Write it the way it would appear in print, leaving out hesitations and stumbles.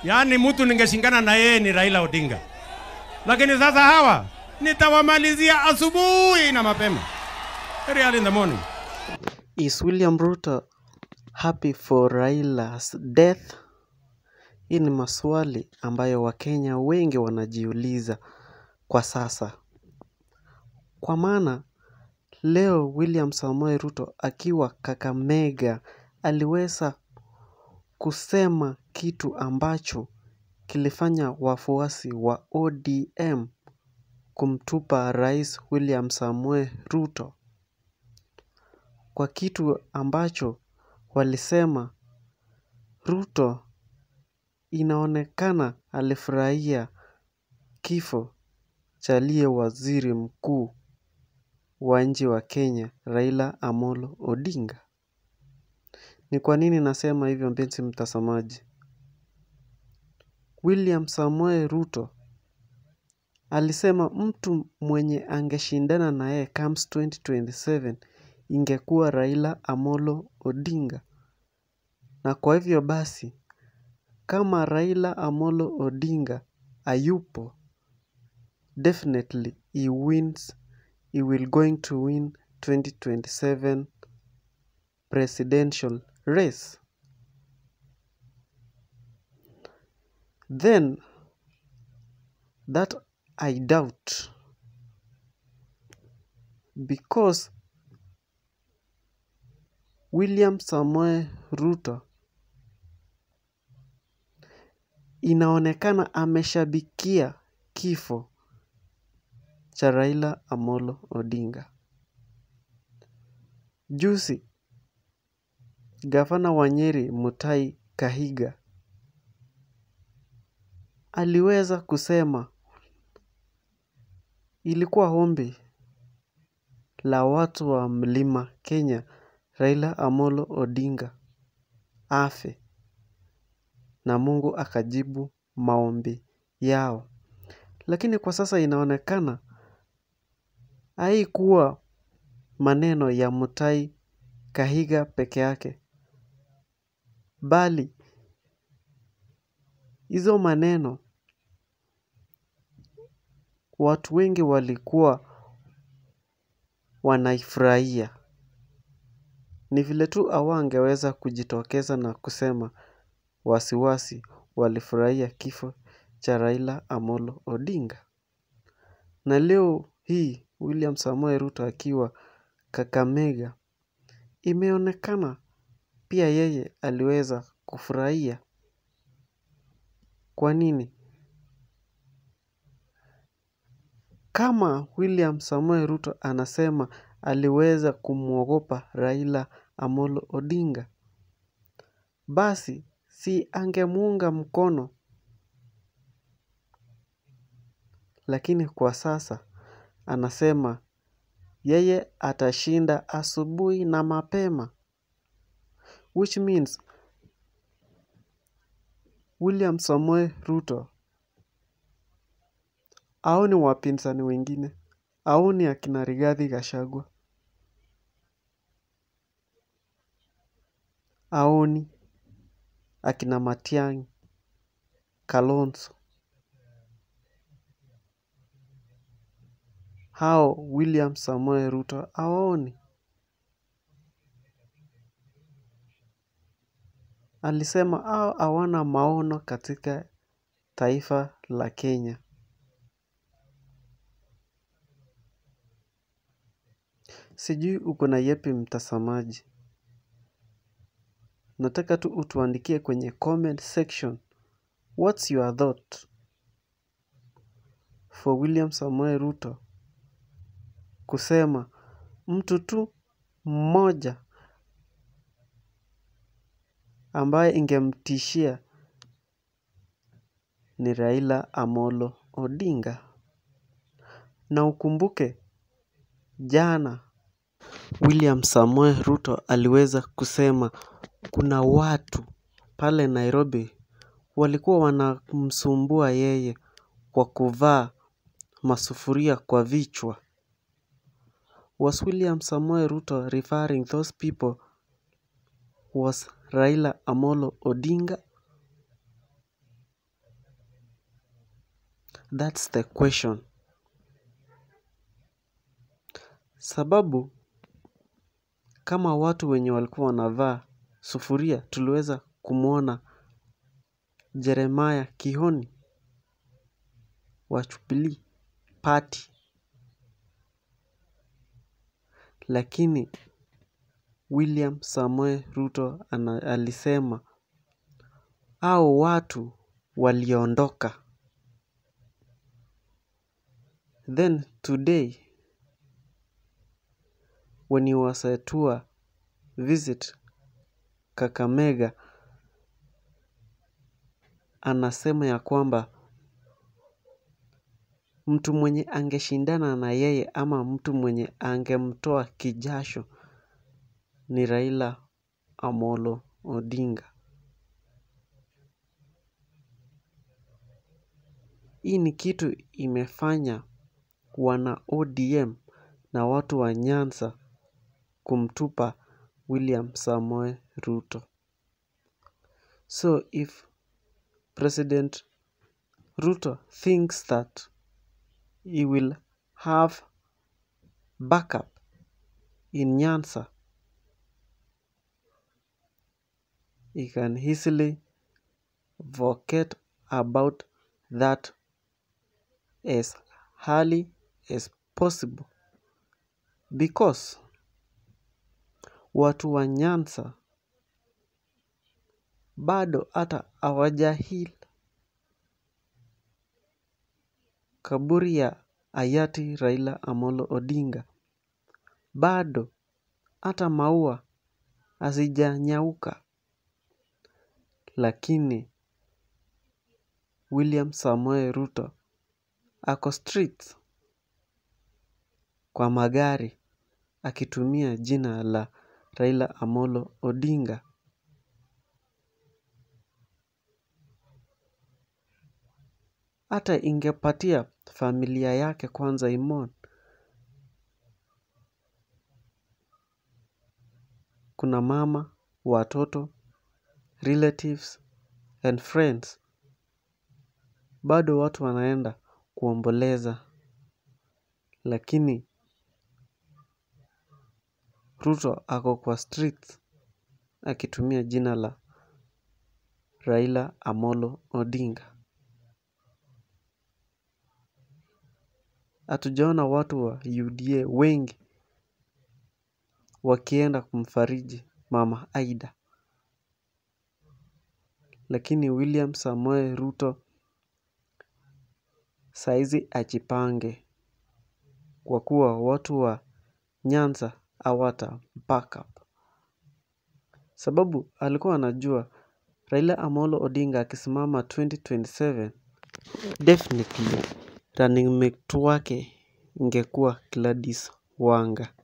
Yaani mtu ningeshingana na yeye ni Raila Odinga. Lakini sasa hawa nitawamalizia asubuhi na mapema. Very early in the morning. Is William Ruto happy for Raila's death? Hii ni maswali ambayo Wakenya wengi wanajiuliza kwa sasa. Kwa maana leo William Samoei Ruto akiwa Kakamega aliweza kusema kitu ambacho kilifanya wafuasi wa ODM kumtupa Rais William Samoei Ruto. Kwa kitu ambacho walisema Ruto inaonekana alifurahia kifo cha aliye waziri mkuu wa nchi wa Kenya Raila Amolo Odinga. Ni kwa nini nasema hivyo mpenzi mtazamaji? William Samoei Ruto alisema mtu mwenye angeshindana na yeye comes 2027 ingekuwa Raila Amolo Odinga. Na kwa hivyo basi, kama Raila Amolo Odinga hayupo, definitely he will going to win 2027 presidential race. Then, that I doubt, because William Samoei Ruto inaonekana ameshabikia kifo cha Raila Amolo Odinga. Juzi, gavana wa Nyeri Mutahi Kahiga aliweza kusema ilikuwa ombi la watu wa Mlima Kenya Raila Amolo Odinga afe, na Mungu akajibu maombi yao. Lakini kwa sasa inaonekana haikuwa maneno ya Mutahi Kahiga peke yake, bali hizo maneno watu wengi walikuwa wanaifurahia. Ni vile tu hawangeweza kujitokeza na kusema wasiwasi walifurahia kifo cha Raila Amolo Odinga. Na leo hii William Samoei Ruto akiwa Kakamega, imeonekana pia yeye aliweza kufurahia. Kwa nini? Kama William Samoei Ruto anasema aliweza kumwogopa Raila Amolo Odinga, basi si angemuunga mkono. Lakini kwa sasa anasema yeye atashinda asubuhi na mapema, which means William Samoei Ruto haoni wapinzani wengine, haoni akina Rigathi Gachagua, haoni akina Matiang'i, Kalonzo. Hao William Samoei Ruto haoni. Alisema hao hawana maono katika taifa la Kenya. Sijui uko na yepi mtazamaji. Nataka tu utuandikie kwenye comment section. What's your thought for William Samoei Ruto kusema mtu tu mmoja ambaye ingemtishia ni Raila Amolo Odinga? Na ukumbuke jana William Samoei Ruto aliweza kusema kuna watu pale Nairobi walikuwa wanamsumbua yeye kwa kuvaa masufuria kwa vichwa. Was William Samoei Ruto referring those people was Raila Amolo Odinga? That's the question. Sababu kama watu wenye walikuwa wanavaa sufuria tuliweza kumwona Jeremiah Kihoni wa Jubilee Party, lakini William Samoei Ruto alisema hao watu waliondoka. Then today when he was a tour visit Kakamega, anasema ya kwamba mtu mwenye angeshindana na yeye ama mtu mwenye angemtoa kijasho ni Raila Amolo Odinga. Hii ni kitu imefanya wana ODM na watu wa Nyanza kumtupa William Samoei Ruto. So if President Ruto thinks that he will have backup in Nyanza, he can easily forget about that as early as possible, because watu wa Nyanza bado hata hawajahil kaburi ya hayati Raila Amolo Odinga. Bado hata maua hazijanyauka, lakini William Samoei Ruto ako streets kwa magari akitumia jina la Raila Amolo Odinga. Hata ingepatia familia yake kwanza imon, kuna mama, watoto, relatives and friends, bado watu wanaenda kuomboleza, lakini Ruto ako kwa streets akitumia jina la Raila Amolo Odinga. Hatujaona watu wa UDA wengi wakienda kumfariji Mama Aida, lakini William Samoei Ruto saizi ajipange, kwa kuwa watu wa Nyanza hawata backup. Sababu alikuwa anajua Raila Amolo Odinga akisimama 2027 definitely running mate wake ingekuwa Gladys Wanga.